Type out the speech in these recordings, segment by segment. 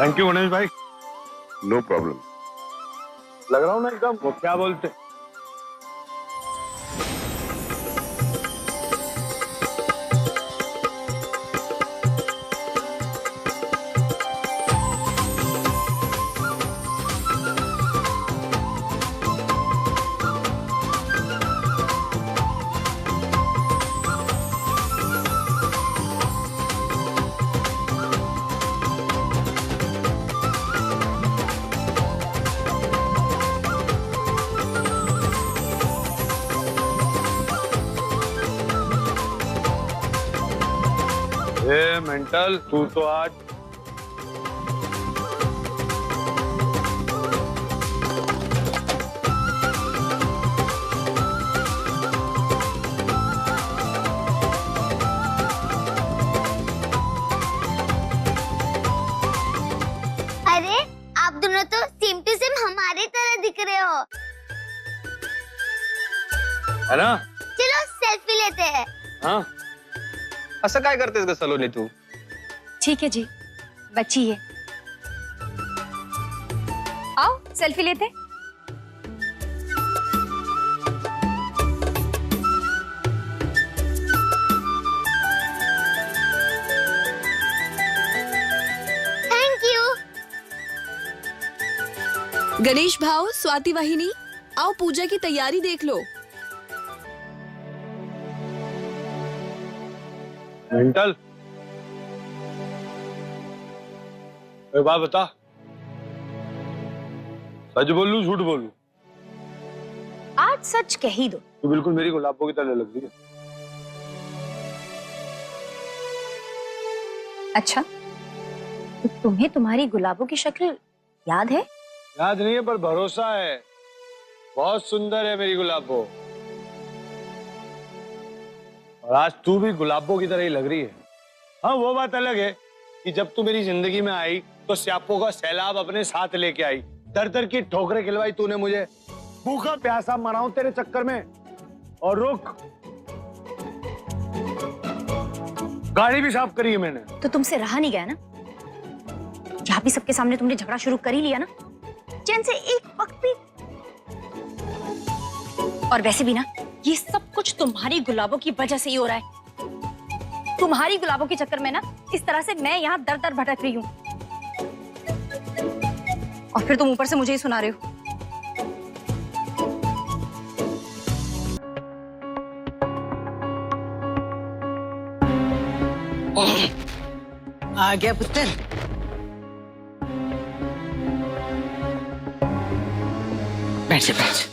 Thank you Ganesh भाई। No problem. लग रहा हूँ ना एकदम, वो क्या बोलते। मेंटल तू तो आज अरे आप दोनों तो सेम टू सेम हमारी तरह दिख रहे हो, है ना। चलो सेल्फी लेते हैं। हाँ असं काय करतेस ग सलोनी तू? ठीक है जी, बच्ची है। आओ सेल्फी लेते। Thank you. गणेश भाव, स्वाति वाहिनी, आओ पूजा की तैयारी देख लो। मेंटल एक बात बता, सच बोलूं झूठ बोलूं? आज सच कह ही दो। तू बिल्कुल मेरी गुलाबों की तरह लग रही है। अच्छा, तो तुम्हें तुम्हारी गुलाबों की शक्ल याद है? याद नहीं है पर भरोसा है, बहुत सुंदर है मेरी गुलाबो। और आज तू भी गुलाबों की तरह ही लग रही है। हाँ वो बात अलग है कि जब तू मेरी जिंदगी में आई तो स्यापों का सैलाब अपने साथ लेके आई, दर दर की ठोकरें खिलवाई तूने मुझे, भूखा प्यासा मराऊं तेरे चक्कर में। और रुक, गाड़ी भी साफ करी है मैंने। तो तुमसे रहा नहीं गया ना, जहाँ भी सबके सामने तुमने झगड़ा शुरू कर ही लिया ना, चैन से एक वक्त भी। और वैसे भी ना, ये सब कुछ तुम्हारी गुलाबों की वजह से ही हो रहा है। तुम्हारी गुलाबों के चक्कर में ना इस तरह से मैं यहाँ दर दर भटक रही हूँ, और फिर तुम ऊपर से मुझे ही सुना रहे हो। आ गया पुत्र। बैठ जा, बैठ।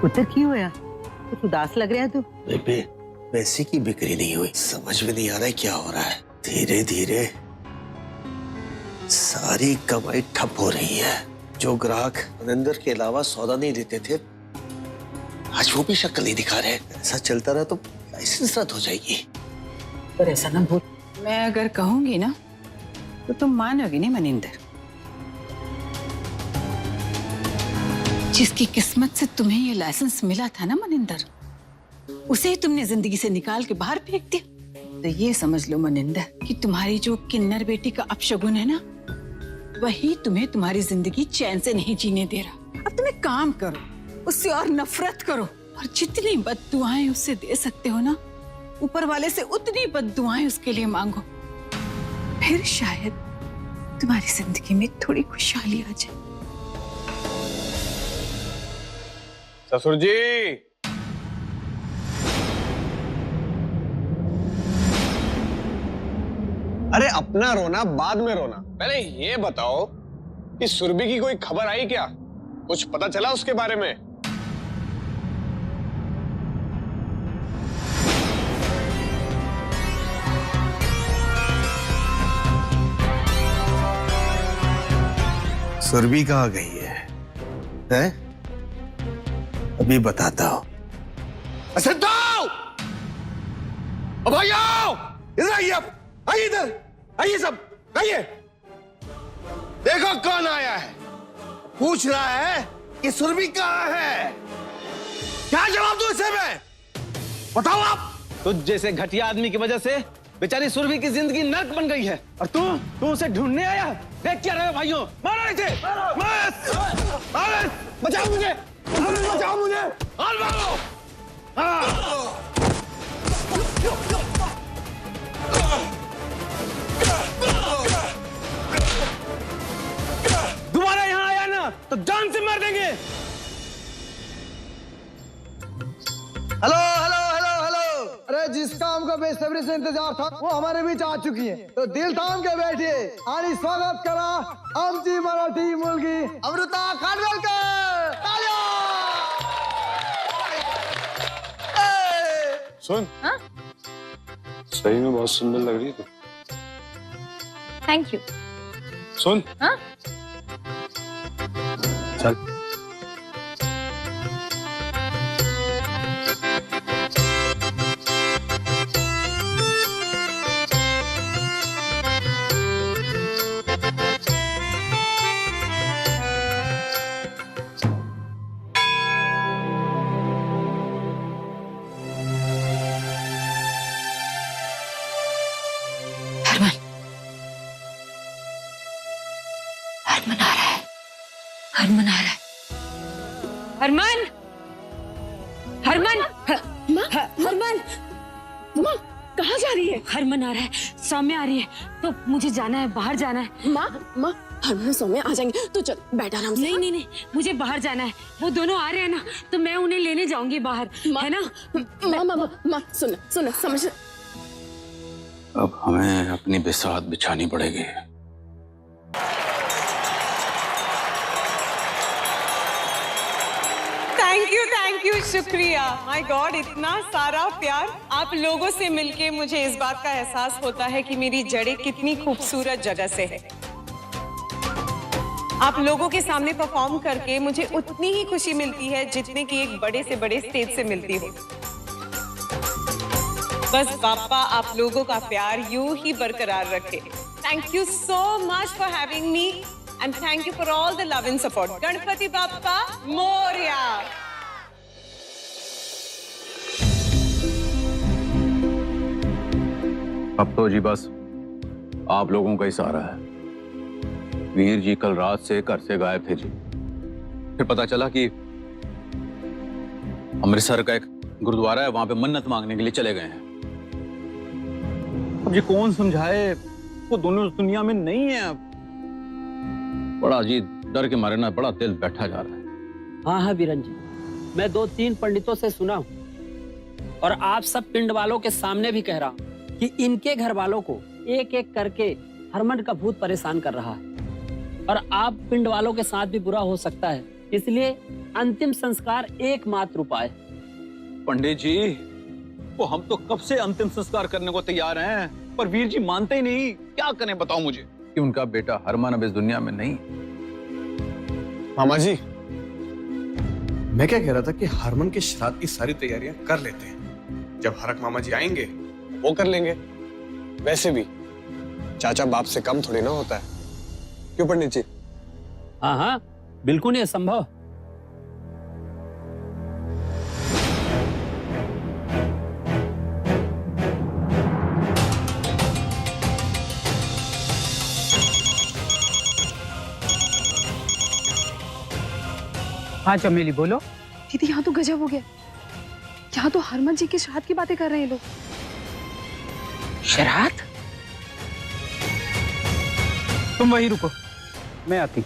पुत्र क्यों हुआ? कुछ उदास लग रहा है तू। बेबे पैसे की बिक्री नहीं हुई, समझ में नहीं आ रहा है क्या हो रहा है। धीरे धीरे सारी कमाई ठप हो रही है। जो ग्राहक मनिंदर के अलावा सौदा नहीं देते थे, आज वो भी शक्ल नहीं दिखा रहे। ऐसा चलता रहा तो लाइसेंस रद्द हो जाएगी। पर ऐसा ना बोल, मैं अगर कहूंगी ना तो तुम मानोगी नहीं मनिंदर। जिसकी किस्मत से तुम्हें ये लाइसेंस मिला था ना मनिंदर, उसे ही तुमने जिंदगी से निकाल के बाहर फेंक दिया। तो ये समझ लो मनिंदर कि तुम्हारी जो किन्नर बेटी का अपशगुन है ना, वही तुम्हें तुम्हारी जिंदगी चैन से नहीं जीने दे रहा। अब तुम एक काम करो, उससे और नफरत करो, और जितनी बद्दुआएं उससे दे सकते हो ना, ऊपर वाले से उतनी बद्दुआएं उसके लिए मांगो। फिर शायद तुम्हारी जिंदगी में थोड़ी खुशहाली आ जाए। ससुर जी, अरे अपना रोना बाद में रोना, पहले ये बताओ कि सुरभि की कोई खबर आई क्या? कुछ पता चला उसके बारे में? सुरभि कहाँ गई है? हैं? अभी बताता हूँ। भाई आओ, इधर आइए, आप आइए, इधर आइए, सब आइए। देखो कौन आया है, पूछ रहा है कि सुरभि कहाँ है। क्या जवाब दूं इसे मैं? बताओ आप। तुझ जैसे घटिया आदमी की वजह से बेचारी सुरभि की जिंदगी नर्क बन गई है और तू उसे ढूंढने आया। देख क्या रहे हो भाइयों, मारो इसे, बचाओ मुझे, बचाओ मुझे, और मारो। दोबारा यहाँ आया ना तो जान से मार देंगे। हेलो हेलो हेलो हेलो, अरे जिस काम का बेसब्री से इंतजार था वो हमारे बीच आ चुकी है, तो दिल थाम के बैठिए आणि स्वागत करा आमची मराठी मुलगी अमृता खानवेलकर। तालियां। सुन, सही में बहुत सुंदर लग रही है तू। Thank you. सुन, हाँ? चल। हरमन आ रहा है, हरमन आ रहा है, हरमन, हरमन, हरमन, माँ कहाँ जा रही है? हरमन आ रहा है, सौम्या आ रही है, तो मुझे जाना है, बाहर जाना है। माँ हरमन और सौम्या आ जाएंगे, तो चल बैठ आराम से। नहीं, मुझे बाहर जाना है। वो दोनों आ रहे हैं ना, तो मैं उन्हें लेने जाऊंगी बाहर, है ना? माँ सुन समझ। अब हमें अपनी बिसात बिछानी पड़ेगी। थैंक यू, शुक्रिया। माय गॉड, इतना सारा प्यार। आप लोगों से मिलके मुझे इस बात का एहसास होता है कि मेरी जड़ें कितनी खूबसूरत जगह से है। आप लोगों के सामने परफॉर्म करके मुझे उतनी ही खुशी मिलती है जितने की एक बड़े से बड़े स्टेज से मिलती हो। बस बापा आप लोगों का प्यार यूं ही बरकरार रखे। Thank you so much for having me and thank you for all the love and support. Ganpati Bappa Morya. अब तो जी बस आप लोगों का ही सहारा है। वीर जी कल रात से घर से गायब थे जी। फिर पता चला कि अमृतसर का एक गुरुद्वारा है, वहां पे मन्नत मांगने के लिए चले गए हैं। अब जी कौन समझाए, वो दोनों उस दुनिया में नहीं है। अब बड़ा जी डर के मारे ना बड़ा दिल बैठा जा रहा है। हाँ बीरन जी, मैं 2-3 पंडितों से सुना हूँ और आप सब पिंड वालों के सामने भी कह रहा हूँ कि इनके घर वालों को एक एक करके हरमन का भूत परेशान कर रहा है और आप पिंड वालों के साथ भी बुरा हो सकता है, इसलिए अंतिम संस्कार एकमात्र उपाय। पंडित जी, वो हम तो कब से अंतिम संस्कार करने को तैयार हैं, पर वीर जी मानते ही नहीं। क्या करें बताओ मुझे कि उनका बेटा हरमन अब इस दुनिया में नहीं। मामा जी, मैं क्या कह रहा था कि हरमन के श्राद्ध की सारी तैयारियां कर लेते हैं। जब हरक मामा जी आएंगे वो कर लेंगे। वैसे भी चाचा बाप से कम थोड़ी ना होता है, क्यों पंडित जी? हाँ बिल्कुल ये संभव। हाँ चमेली बोलो। दीदी यहाँ तो गजब हो गया, यहाँ तो हरमन जी के श्राद्ध की बातें कर रहे हैं लोग। श्राद्ध? तुम वहीं रुको, मैं आती।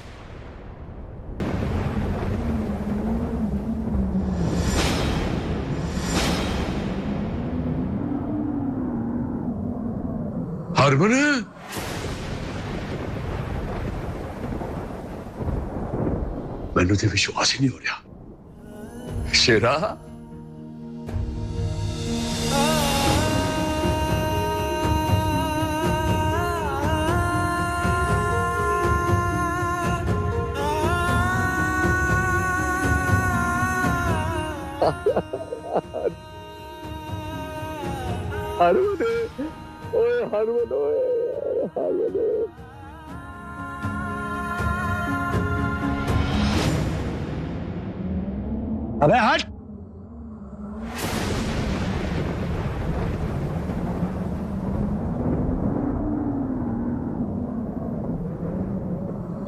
हरमन, मैंने तो विश्वास ही नहीं हो रहा। शेरा, हरमन, ओए हरमन, ओए हरमन। अबे हट!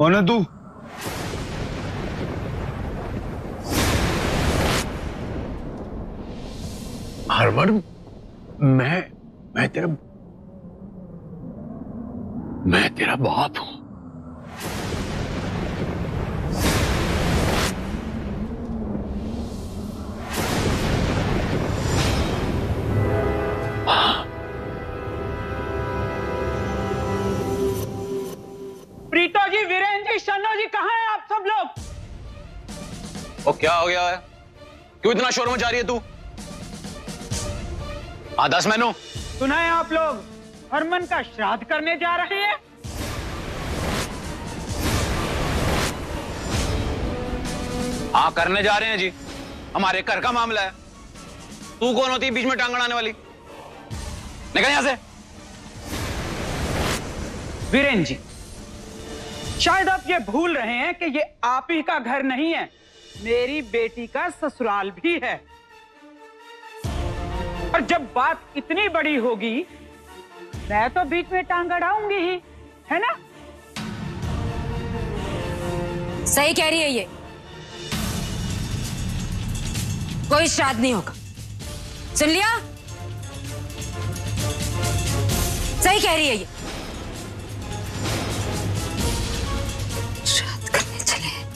कौन है तू? हरमन, मैं तेरा बाप हूं। प्रीतो जी, वीरेंद्र जी, शन्नो जी, कहाँ हैं आप सब लोग? वो क्या हो गया है? क्यों इतना शोर मचा रही है तू? हाँ, 10 मैनू। सुना है आप लोग हरमन का श्राद्ध करने जा रहे हैं? हाँ, करने जा रहे हैं जी। हमारे घर का मामला है। तू कौन होती है बीच में टांग अड़ाने वाली? निकल यहां से। वीरेंद्र जी, शायद आप ये भूल रहे हैं कि ये आप ही का घर नहीं है, मेरी बेटी का ससुराल भी है। और जब बात इतनी बड़ी होगी, मैं तो बीच में टांग अड़ाऊंगी ही, है ना? सही कह रही है ये। कोई श्राद्ध नहीं होगा, सुन लिया? सही कह रही है ये। श्राद्ध करने चले हैं।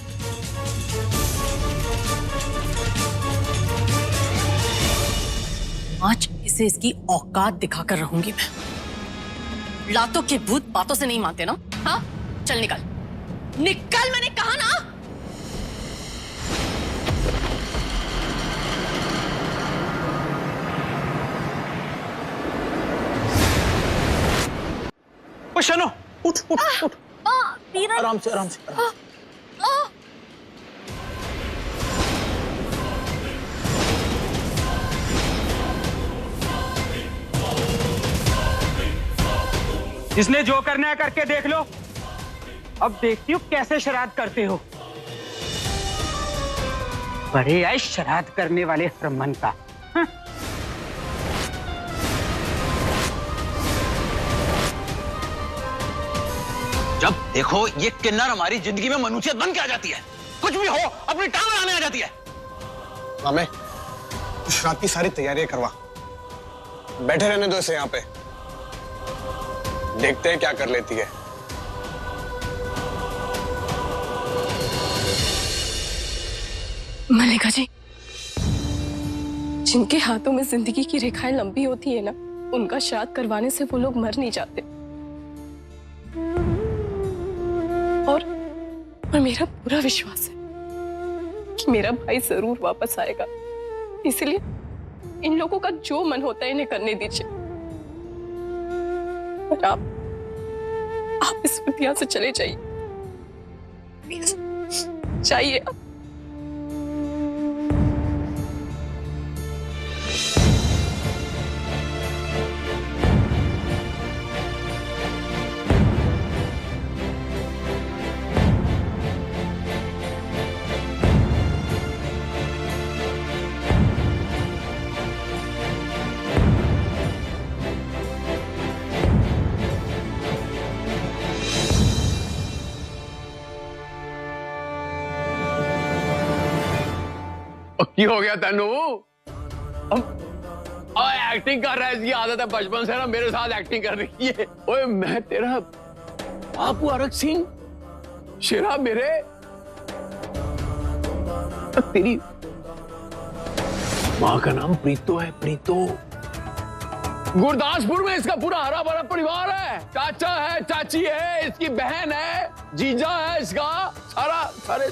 आज इसे इसकी औकात दिखाकर रहूंगी मैं। लातों के भूत बातों से नहीं मानते ना? हाँ, चल निकल, निकल, मैंने कहा ना। ओ शनो, उठ उठ उठ। आराम से, आराम से। इसने जो करना है करके देख लो। अब देखती हूँ कैसे श्राद्ध करते हो। बड़े आए श्राद्ध करने वाले हरमन का। हाँ। जब देखो ये किन्नर हमारी जिंदगी में मनुष्यत बन के आ जाती है। कुछ भी हो, अपनी टांग अड़ाने आ जाती है। मामे, श्राद्ध की सारी तैयारियां करवा। बैठे रहने दो इसे यहाँ पे, देखते हैं क्या कर लेती है। मल्लिका जी, जिनके हाथों में जिंदगी की रेखाएं लंबी होती है ना, उनका श्राद्ध करवाने से वो लोग मर नहीं जाते। और मेरा पूरा विश्वास है कि मेरा भाई जरूर वापस आएगा। इसलिए इन लोगों का जो मन होता है इन्हें करने दीजिए। और आप इस वक्त यहाँ से चले जाइए, प्लीज जाइए आप। की हो गया तेनू? एक्टिंग कर रहा है, इसकी आदत है बचपन से ना, मेरे साथ एक्टिंग कर रही है। ओए, मैं तेरा बापू अरग सिंह शेरा, मेरे तेरी माँ का नाम प्रीतो है। प्रीतो गुरदासपुर में इसका पूरा हरा भरा परिवार है। चाचा है, चाची है, इसकी बहन है, जीजा है इसका, सारे